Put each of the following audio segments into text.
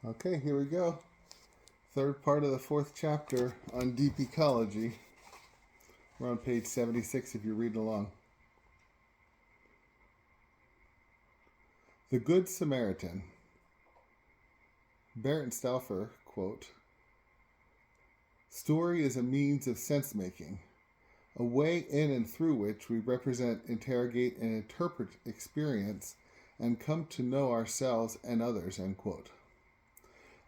Okay, here we go. Third part of the fourth chapter on deep ecology. We're on page 76 if you're reading along. The Good Samaritan. Barrett and Stauffer quote, "Story is a means of sense-making, a way in and through which we represent, interrogate, and interpret experience and come to know ourselves and others," end quote.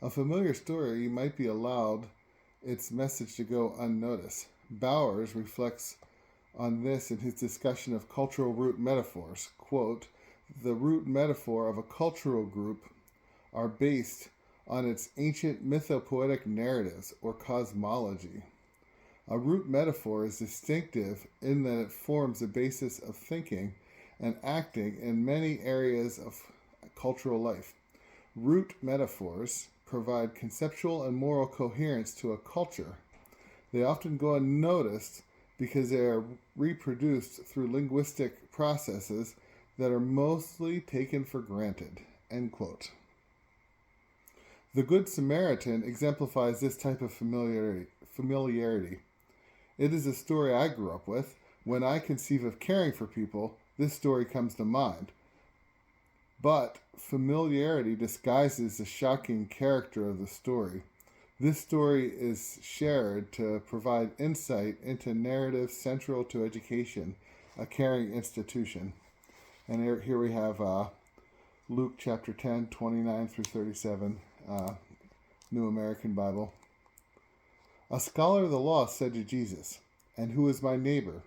A familiar story might be allowed its message to go unnoticed. Bowers reflects on this in his discussion of cultural root metaphors. Quote, "The root metaphor of a cultural group are based on its ancient mythopoetic narratives or cosmology. A root metaphor is distinctive in that it forms the basis of thinking and acting in many areas of cultural life. Root metaphors provide conceptual and moral coherence to a culture. They often go unnoticed because they are reproduced through linguistic processes that are mostly taken for granted." End quote. The Good Samaritan exemplifies this type of familiarity. It is a story I grew up with. When I conceive of caring for people, this story comes to mind. But familiarity disguises the shocking character of the story. This story is shared to provide insight into narrative central to education, a caring institution. And here we have Luke chapter 10, 29 through 37, New American Bible. "A scholar of the law said to Jesus, 'And who is my neighbor?'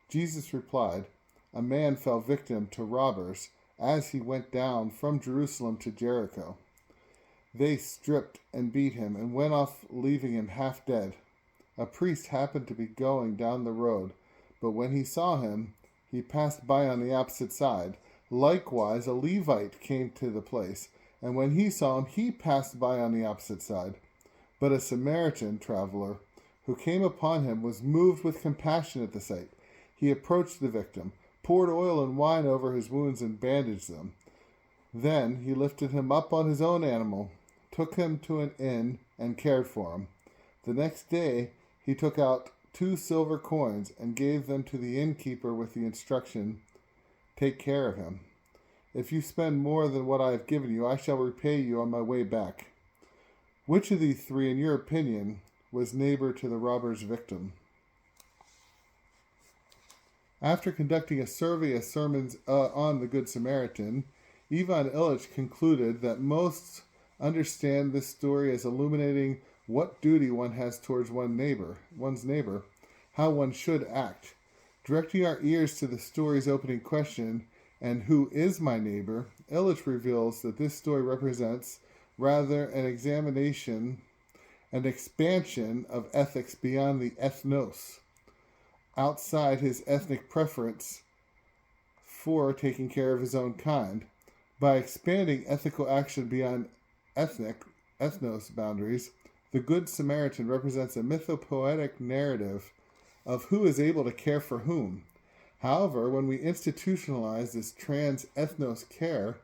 Jesus replied, 'A man fell victim to robbers as he went down from Jerusalem to Jericho. They stripped and beat him and went off, leaving him half dead. A priest happened to be going down the road, but when he saw him, he passed by on the opposite side. Likewise, a Levite came to the place, and when he saw him, he passed by on the opposite side. But a Samaritan traveler who came upon him was moved with compassion at the sight. He approached the victim, poured oil and wine over his wounds, and bandaged them. Then he lifted him up on his own animal, took him to an inn, and cared for him. The next day he took out 2 silver coins and gave them to the innkeeper with the instruction, 'Take care of him. If you spend more than what I have given you, I shall repay you on my way back.' Which of these 3, in your opinion, was neighbor to the robber's victim?" After conducting a survey of sermons on the Good Samaritan, Ivan Illich concluded that most understand this story as illuminating what duty one has towards one's neighbor, how one should act. Directing our ears to the story's opening question, "And who is my neighbor?" Illich reveals that this story represents rather an expansion of ethics beyond the ethnos, outside his ethnic preference for taking care of his own kind. By expanding ethical action beyond ethnos boundaries, the Good Samaritan represents a mythopoetic narrative of who is able to care for whom. However, when we institutionalize this trans-ethnos care,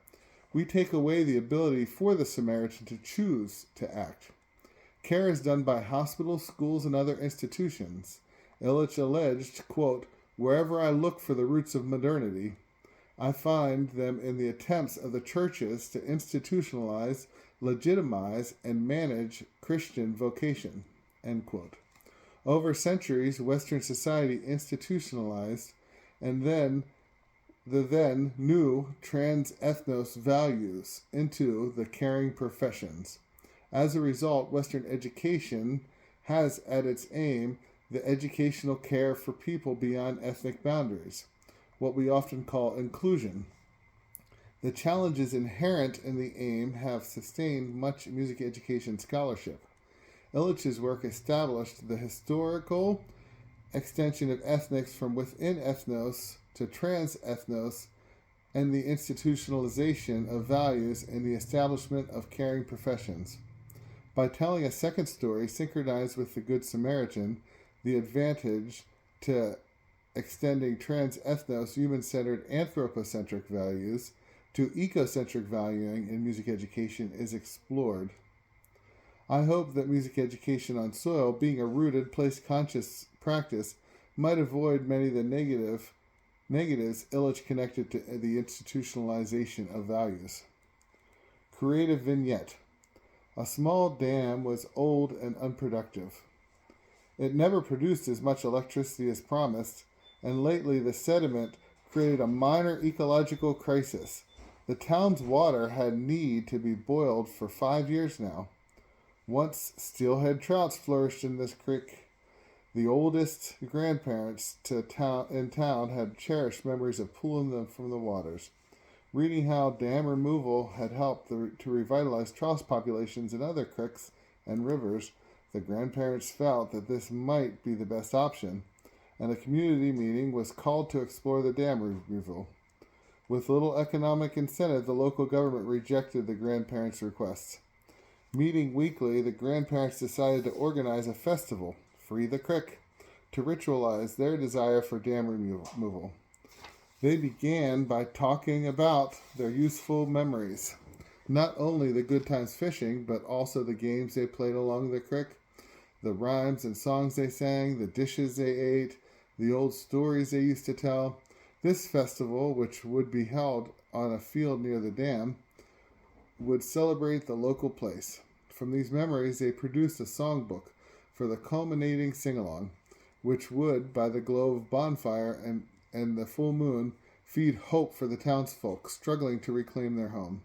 we take away the ability for the Samaritan to choose to act. Care is done by hospitals, schools, and other institutions. Illich alleged, quote, "Wherever I look for the roots of modernity, I find them in the attempts of the churches to institutionalize, legitimize, and manage Christian vocation." End quote. Over centuries, Western society institutionalized and then new trans-ethnos values into the caring professions. As a result, Western education has at its aim the educational care for people beyond ethnic boundaries, what we often call inclusion. The challenges inherent in the aim have sustained much music education scholarship. Illich's work established the historical extension of ethnics from within ethnos to trans-ethnos and the institutionalization of values in the establishment of caring professions. By telling a second story synchronized with the Good Samaritan, the advantage to extending trans-ethnos human-centered anthropocentric values, to ecocentric valuing in music education is explored. I hope that music education on soil, being a rooted, place-conscious practice, might avoid many of the negatives illich connected to the institutionalization of values. Creative vignette. A small dam was old and unproductive. It never produced as much electricity as promised, and lately the sediment created a minor ecological crisis. The town's water had need to be boiled for 5 years now. Once steelhead trouts flourished in this creek. The oldest grandparents in town had cherished memories of pulling them from the waters. Reading how dam removal had helped to revitalize trout populations in other creeks and rivers, the grandparents felt that this might be the best option, and a community meeting was called to explore the dam removal. With little economic incentive, the local government rejected the grandparents' requests. Meeting weekly, the grandparents decided to organize a festival, Free the Crick, to ritualize their desire for dam removal. They began by talking about their youthful memories, not only the good times fishing, but also the games they played along the creek, the rhymes and songs they sang, the dishes they ate, the old stories they used to tell. This festival, which would be held on a field near the dam, would celebrate the local place. From these memories, they produced a songbook for the culminating sing-along, which would, by the glow of bonfire and the full moon, feed hope for the townsfolk struggling to reclaim their home.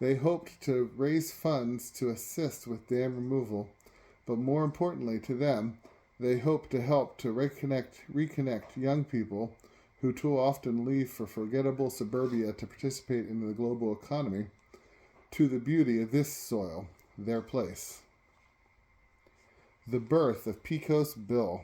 They hoped to raise funds to assist with dam removal, but more importantly to them, they hoped to help to reconnect young people who too often leave for forgettable suburbia to participate in the global economy, to the beauty of this soil, their place. The birth of Pecos Bill.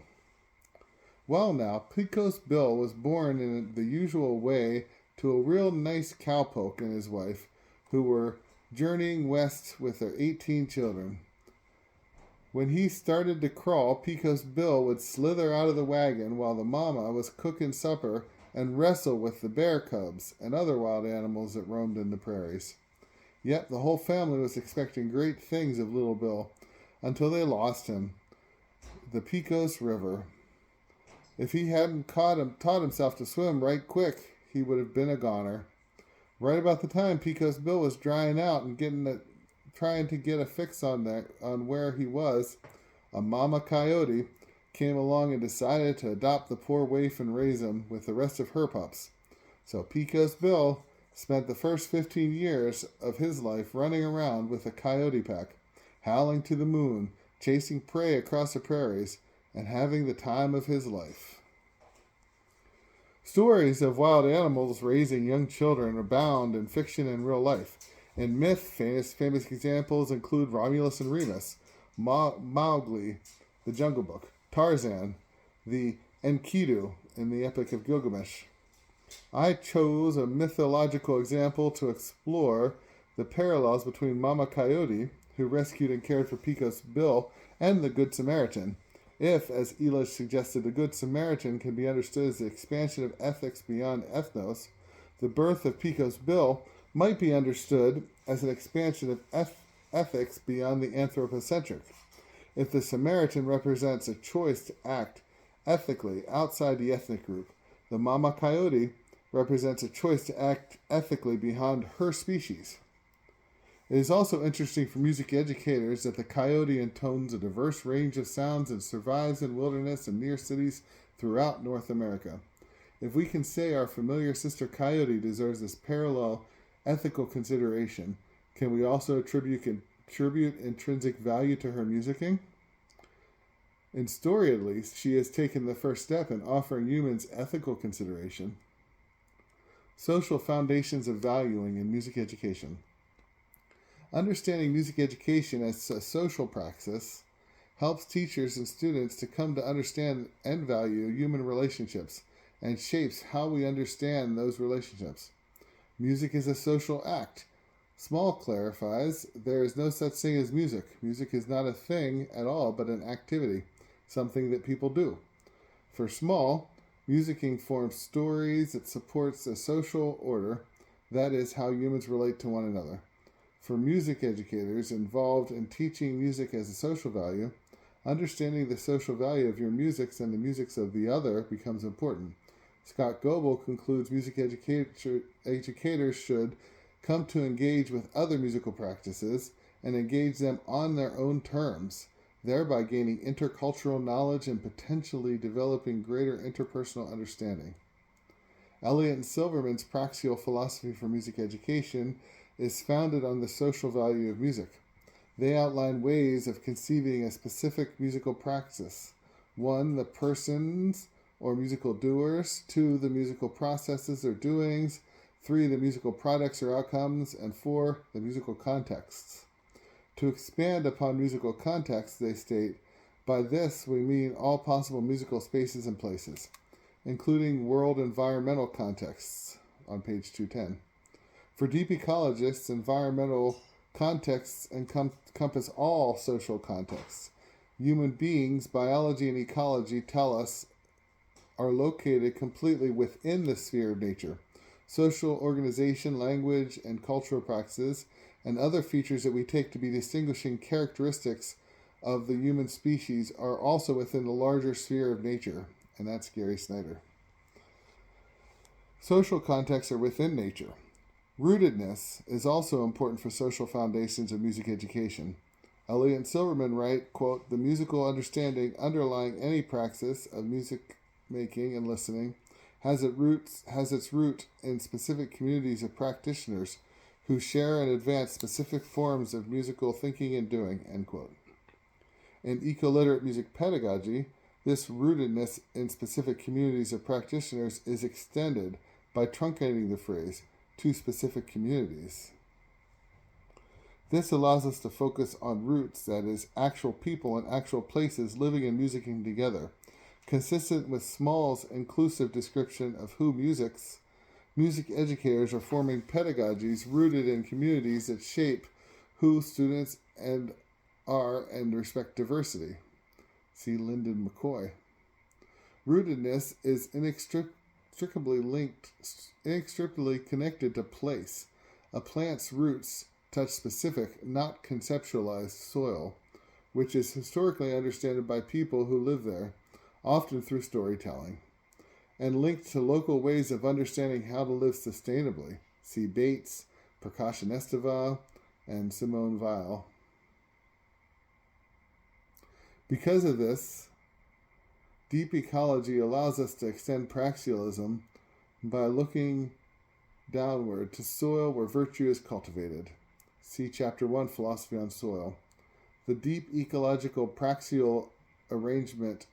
Well now, Pecos Bill was born in the usual way to a real nice cowpoke and his wife, who were journeying west with their 18 children. When he started to crawl, Pecos Bill would slither out of the wagon while the mama was cooking supper and wrestle with the bear cubs and other wild animals that roamed in the prairies. Yet the whole family was expecting great things of little Bill until they lost him. The Pecos River. If he hadn't taught himself to swim right quick, he would have been a goner. Right about the time Pecos Bill was drying out and trying to get a fix on where he was, a mama coyote came along and decided to adopt the poor waif and raise him with the rest of her pups. So Pecos Bill spent the first 15 years of his life running around with a coyote pack, howling to the moon, chasing prey across the prairies, and having the time of his life. Stories of wild animals raising young children abound in fiction and real life. In myth, famous examples include Romulus and Remus, Mowgli, the Jungle Book, Tarzan, the Enkidu in the Epic of Gilgamesh. I chose a mythological example to explore the parallels between Mama Coyote, who rescued and cared for Pecos Bill, and the Good Samaritan. If, as Elish suggested, the Good Samaritan can be understood as the expansion of ethics beyond ethnos, the birth of Pecos Bill might be understood as an expansion of ethics beyond the anthropocentric. If the Samaritan represents a choice to act ethically outside the ethnic group, the Mama Coyote represents a choice to act ethically beyond her species. It is also interesting for music educators that the coyote intones a diverse range of sounds and survives in wilderness and near cities throughout North America. If we can say our familiar sister coyote deserves this parallel ethical consideration, can we also attribute intrinsic value to her musicking? In story, at least, she has taken the first step in offering humans ethical consideration. Social foundations of valuing in music education. Understanding music education as a social praxis helps teachers and students to come to understand and value human relationships and shapes how we understand those relationships. Music is a social act. Small clarifies there is no such thing as music. Music is not a thing at all, but an activity, something that people do. For Small, music informs stories, it supports a social order, that is, how humans relate to one another. For music educators involved in teaching music as a social value, understanding the social value of your musics and the musics of the other becomes important. Scott Goebel concludes music educators should come to engage with other musical practices and engage them on their own terms, thereby gaining intercultural knowledge and potentially developing greater interpersonal understanding. Elliott and Silverman's praxial philosophy for music education is founded on the social value of music. They outline ways of conceiving a specific musical practice. 1. The persons or musical doers. 2. The musical processes or doings. 3. The musical products or outcomes. And 4. The musical contexts. To expand upon musical contexts, they state, by this we mean all possible musical spaces and places, including world environmental contexts, on page 210. For deep ecologists, environmental contexts encompass all social contexts. Human beings, biology and ecology tell us, are located completely within the sphere of nature. Social organization, language, and cultural practices, and other features that we take to be distinguishing characteristics of the human species are also within the larger sphere of nature, and that's Gary Snyder. Social contexts are within nature. Rootedness is also important for social foundations of music education. Elliott and Silverman write, quote, the musical understanding underlying any praxis of music making and listening has its root in specific communities of practitioners who share and advance specific forms of musical thinking and doing, end quote. In Eco-literate Music Pedagogy, this rootedness in specific communities of practitioners is extended by truncating the phrase to specific communities. This allows us to focus on roots, that is, actual people and actual places living and musicking together, consistent with Small's inclusive description of who music educators are forming pedagogies rooted in communities that shape who students are and respect diversity. See Lyndon McCoy. Rootedness is inextricably connected to place. A plant's roots touch specific, not conceptualized soil, which is historically understood by people who live there, often through storytelling, and linked to local ways of understanding how to live sustainably. See Bates, Prakash Esteva, and Simone Weil. Because of this, deep ecology allows us to extend praxialism by looking downward to soil where virtue is cultivated. See Chapter 1, Philosophy on Soil. The deep ecological praxial arrangement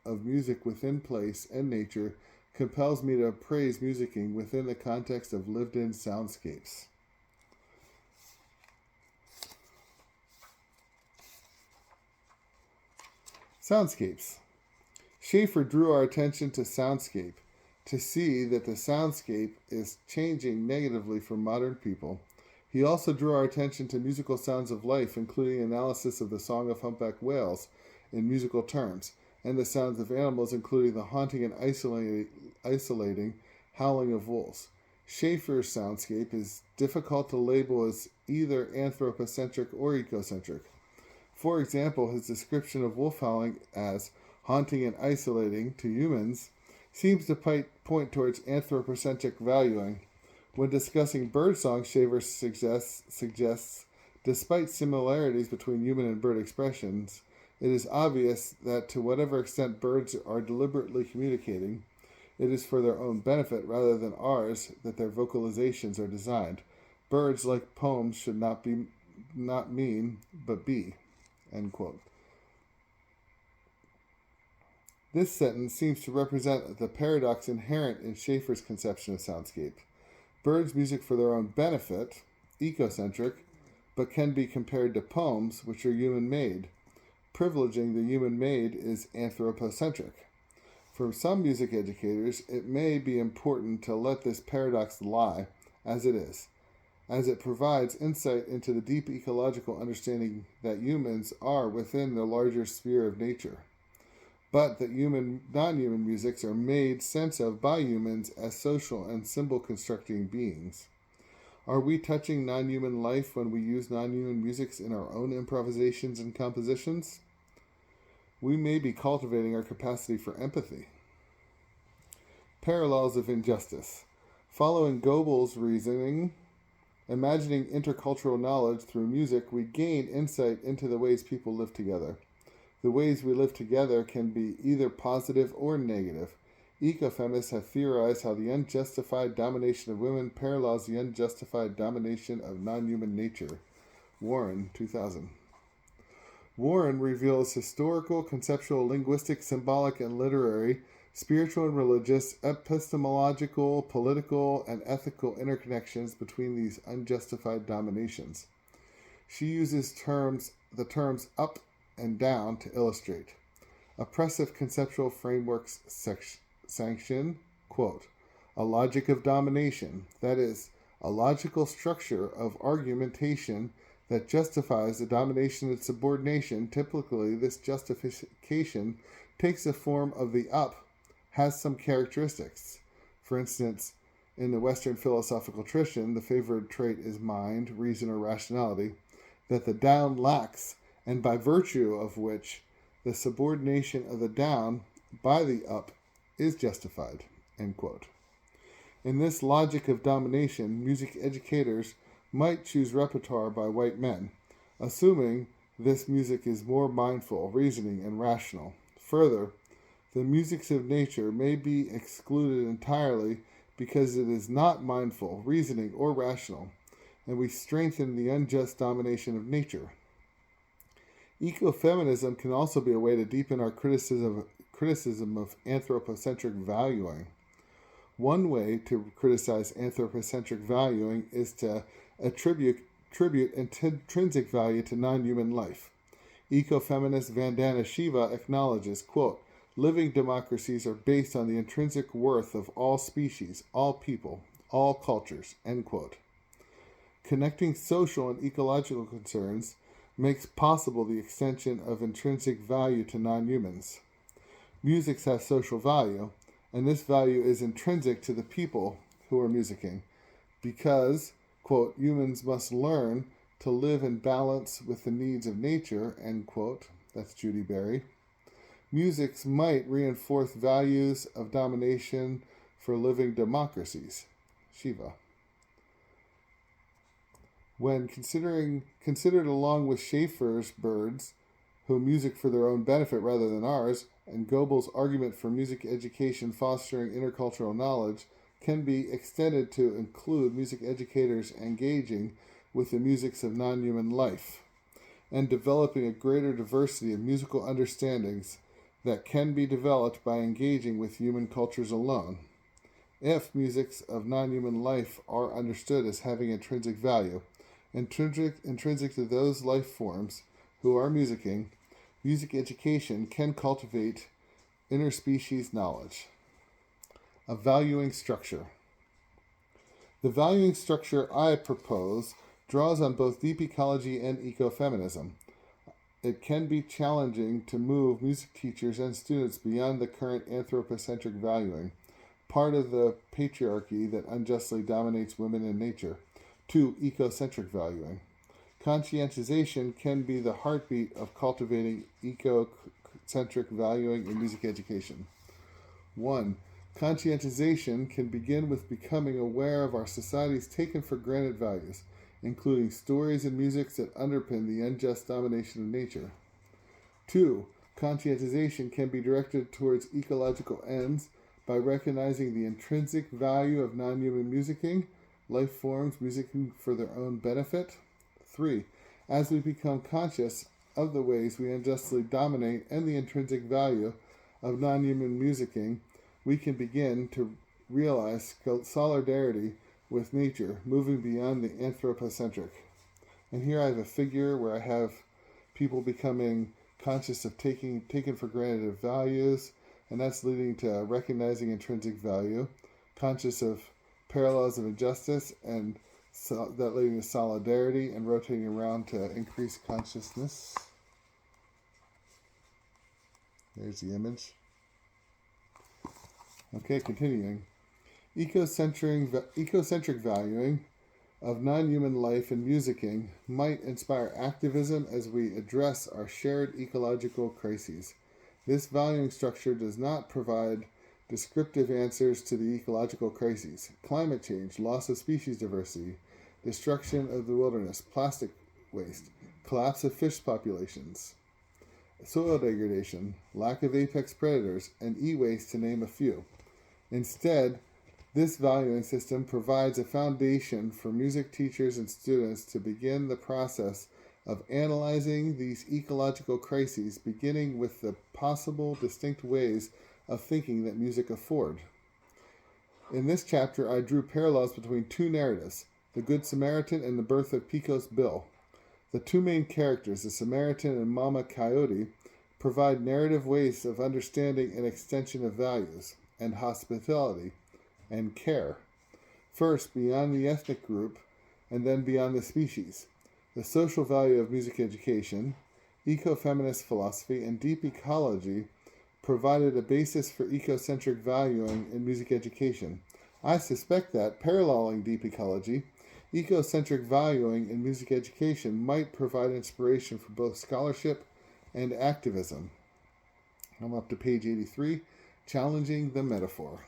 of music within place and nature compels me to appraise musicking within the context of lived-in soundscapes. Soundscapes. Schaeffer drew our attention to soundscape, to see that the soundscape is changing negatively for modern people. He also drew our attention to musical sounds of life, including analysis of the Song of Humpback Whales in musical terms, and the sounds of animals, including the haunting and isolating howling of wolves. Schaeffer's soundscape is difficult to label as either anthropocentric or ecocentric. For example, his description of wolf howling as haunting and isolating to humans seems to point towards anthropocentric valuing. When discussing birdsong, Schaeffer suggests, despite similarities between human and bird expressions, it is obvious that to whatever extent birds are deliberately communicating, it is for their own benefit rather than ours that their vocalizations are designed. Birds, like poems, should not mean, but be. End quote. This sentence seems to represent the paradox inherent in Schaeffer's conception of soundscape. Birds music for their own benefit, ecocentric, but can be compared to poems, which are human-made. Privileging the human-made is anthropocentric. For some music educators, it may be important to let this paradox lie, as it is, as it provides insight into the deep ecological understanding that humans are within the larger sphere of nature, but that non-human musics are made sense of by humans as social and symbol-constructing beings. Are we touching non-human life when we use non-human musics in our own improvisations and compositions? We may be cultivating our capacity for empathy. Parallels of injustice. Following Goebbels' reasoning, imagining intercultural knowledge through music, we gain insight into the ways people live together. The ways we live together can be either positive or negative. Ecofeminists have theorized how the unjustified domination of women parallels the unjustified domination of non-human nature. Warren, 2000. Warren reveals historical, conceptual, linguistic, symbolic, and literary, spiritual and religious, epistemological, political, and ethical interconnections between these unjustified dominations. She uses the terms up and down to illustrate. Oppressive conceptual frameworks sanction, quote, a logic of domination, that is, a logical structure of argumentation that justifies the domination and subordination. Typically, this justification takes the form of the up, has some characteristics. For instance, in the Western philosophical tradition, the favored trait is mind, reason, or rationality, that the down lacks, and by virtue of which the subordination of the down by the up is justified, end quote. In this logic of domination, music educators might choose repertoire by white men, assuming this music is more mindful, reasoning, and rational. Further, the musics of nature may be excluded entirely because it is not mindful, reasoning, or rational, and we strengthen the unjust domination of nature. Ecofeminism can also be a way to deepen our criticism of anthropocentric valuing. One way to criticize anthropocentric valuing is to attribute intrinsic value to non-human life. Ecofeminist Vandana Shiva acknowledges, quote, living democracies are based on the intrinsic worth of all species, all people, all cultures, end quote. Connecting social and ecological concerns makes possible the extension of intrinsic value to non-humans. Music has social value, and this value is intrinsic to the people who are musicking, because, quote, humans must learn to live in balance with the needs of nature, end quote. That's Judy Berry. Musics might reinforce values of domination for living democracies. Shiva. When considered along with Schaeffer's birds, who music for their own benefit rather than ours, and Goebbels' argument for music education fostering intercultural knowledge, can be extended to include music educators engaging with the musics of non-human life, and developing a greater diversity of musical understandings that can be developed by engaging with human cultures alone. If musics of non-human life are understood as having intrinsic value, intrinsic to those life forms who are musicking, music education can cultivate interspecies knowledge. A valuing structure. The valuing structure I propose draws on both deep ecology and ecofeminism. It can be challenging to move music teachers and students beyond the current anthropocentric valuing, part of the patriarchy that unjustly dominates women and nature, to ecocentric valuing. Conscientization can be the heartbeat of cultivating ecocentric valuing in music education. 1. Conscientization can begin with becoming aware of our society's taken for granted values, including stories and music that underpin the unjust domination of nature. 2. Conscientization can be directed towards ecological ends by recognizing the intrinsic value of non-human musicking, life forms musicking for their own benefit. 3. As we become conscious of the ways we unjustly dominate and the intrinsic value of non-human musicking, we can begin to realize solidarity with nature, moving beyond the anthropocentric. And here I have a figure where I have people becoming conscious of taken for granted values, and that's leading to recognizing intrinsic value, conscious of parallels of injustice, and that leading to solidarity and rotating around to increase consciousness. There's the image. Okay, continuing. Ecocentric valuing of non-human life and musicking might inspire activism as we address our shared ecological crises. This valuing structure does not provide descriptive answers to the ecological crises: climate change, loss of species diversity, destruction of the wilderness, plastic waste, collapse of fish populations, soil degradation, lack of apex predators, and e-waste, to name a few. Instead, this valuing system provides a foundation for music teachers and students to begin the process of analyzing these ecological crises, beginning with the possible distinct ways of thinking that music afford. In this chapter, I drew parallels between two narratives, the Good Samaritan and the birth of Pico's Bill. The two main characters, the Samaritan and Mama Coyote, provide narrative ways of understanding an extension of values and hospitality and care. First, beyond the ethnic group, and then beyond the species. The social value of music education, ecofeminist philosophy, and deep ecology provided a basis for ecocentric valuing in music education. I suspect that, paralleling deep ecology, ecocentric valuing in music education might provide inspiration for both scholarship and activism. I'm up to page 83, Challenging the Metaphor.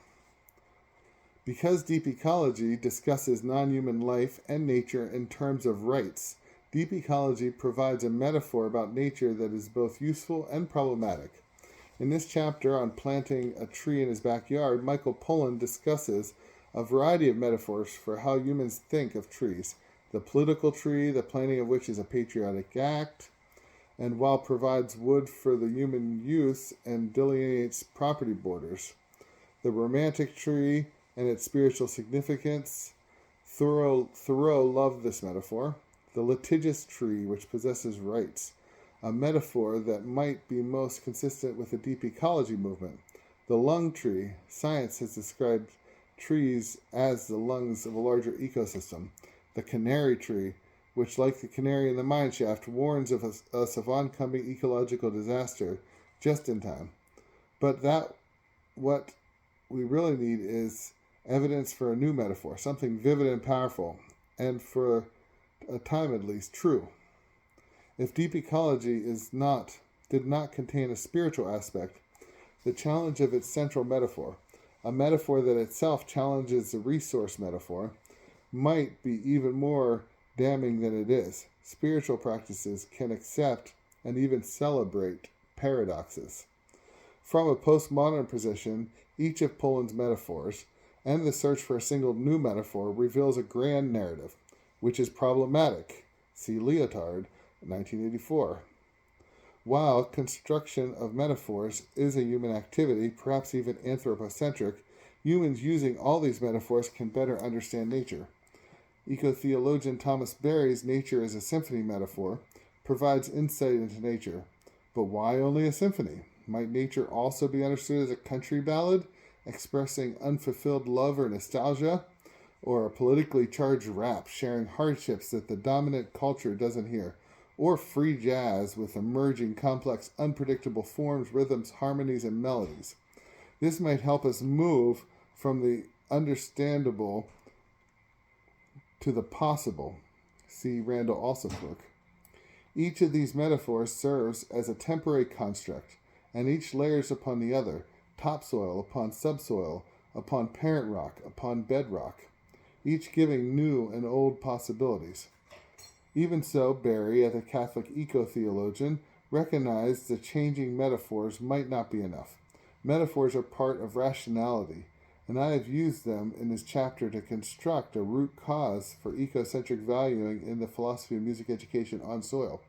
Because deep ecology discusses non-human life and nature in terms of rights, deep ecology provides a metaphor about nature that is both useful and problematic. In this chapter on planting a tree in his backyard, Michael Pollan discusses a variety of metaphors for how humans think of trees. The political tree, the planting of which is a patriotic act, and while provides wood for the human use and delineates property borders. The romantic tree and its spiritual significance. Thoreau loved this metaphor. The litigious tree, which possesses rights, a metaphor that might be most consistent with the deep ecology movement. The lung tree, science has described trees as the lungs of a larger ecosystem. The canary tree, which, like the canary in the mine shaft, warns of us of oncoming ecological disaster just in time. But what we really need is evidence for a new metaphor, something vivid and powerful, and for a time at least true. If deep ecology did not contain a spiritual aspect, the challenge of its central metaphor, a metaphor that itself challenges the resource metaphor, might be even more damning than it is. Spiritual practices can accept and even celebrate paradoxes. From a postmodern position, each of Pollan's metaphors and the search for a single new metaphor reveals a grand narrative, which is problematic. See Lyotard, 1984. While construction of metaphors is a human activity, perhaps even anthropocentric, humans using all these metaphors can better understand nature. Eco-theologian Thomas Berry's Nature as a Symphony metaphor provides insight into nature. But why only a symphony? Might nature also be understood as a country ballad, expressing unfulfilled love or nostalgia, or a politically charged rap sharing hardships that the dominant culture doesn't hear, or free jazz with emerging complex, unpredictable forms, rhythms, harmonies, and melodies? This might help us move from the understandable to the possible. See Randall Alsop's work. Each of these metaphors serves as a temporary construct, and each layers upon the other, topsoil upon subsoil, upon parent rock, upon bedrock, each giving new and old possibilities. Even so, Berry, as a Catholic eco-theologian, recognized the changing metaphors might not be enough. Metaphors are part of rationality, and I have used them in this chapter to construct a root cause for ecocentric valuing in the philosophy of music education on soil.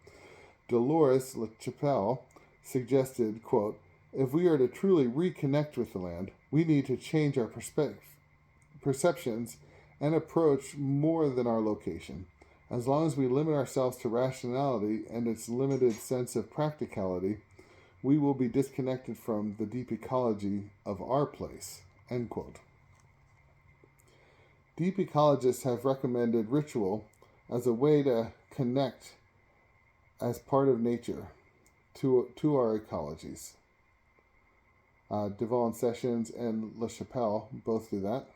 Dolores LaChapelle suggested, quote, "If we are to truly reconnect with the land, we need to change our perceptions and approach more than our location. As long as we limit ourselves to rationality and its limited sense of practicality, we will be disconnected from the deep ecology of our place." End quote. Deep ecologists have recommended ritual as a way to connect as part of nature to our ecologies. Devon Sessions and LaChapelle both do that.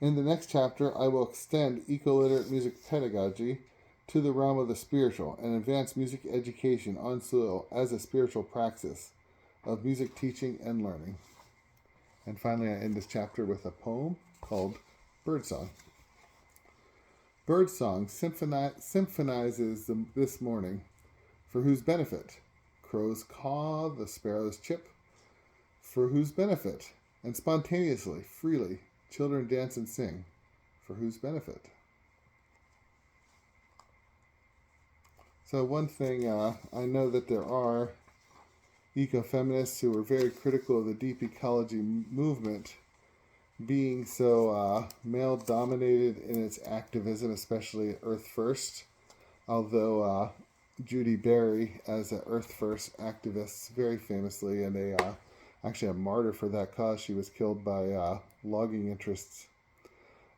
In the next chapter, I will extend eco-literate music pedagogy to the realm of the spiritual and advance music education on soil as a spiritual praxis of music teaching and learning. And finally, I end this chapter with a poem called Birdsong. Birdsong symphonizes this morning, for whose benefit? Crows caw, the sparrows chip, for whose benefit? And spontaneously, freely, children dance and sing, for whose benefit? So one thing, I know that there are ecofeminists who are very critical of the deep ecology movement being so male-dominated in its activism, especially Earth First. Although Judy Berry, as an Earth First activist, very famously, and actually a martyr for that cause, she was killed by logging interests,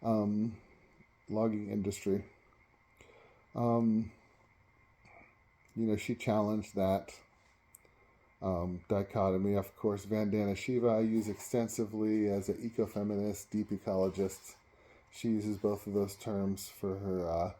logging industry. She challenged that dichotomy. Of course, Vandana Shiva I use extensively as an ecofeminist, deep ecologist. She uses both of those terms for her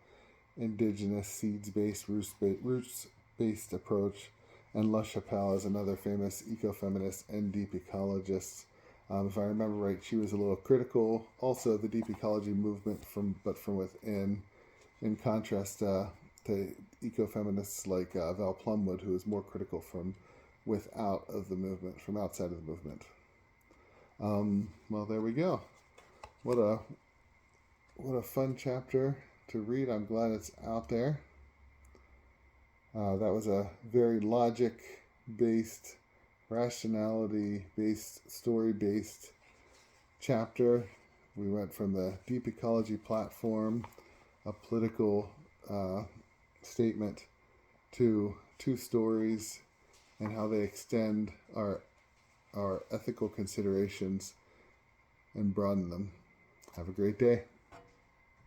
indigenous, seeds-based, roots-based approach. And LaChapelle is another famous ecofeminist and deep ecologist. If I remember right, she was a little critical also of the deep ecology movement from within, in contrast to ecofeminists like Val Plumwood, who is more critical from outside of the movement. Well, there we go. What a fun chapter to read. I'm glad it's out there. That was a very logic-based, rationality-based, story-based chapter. We went from the deep ecology platform, a political statement, to two stories and how they extend our ethical considerations and broaden them. Have a great day.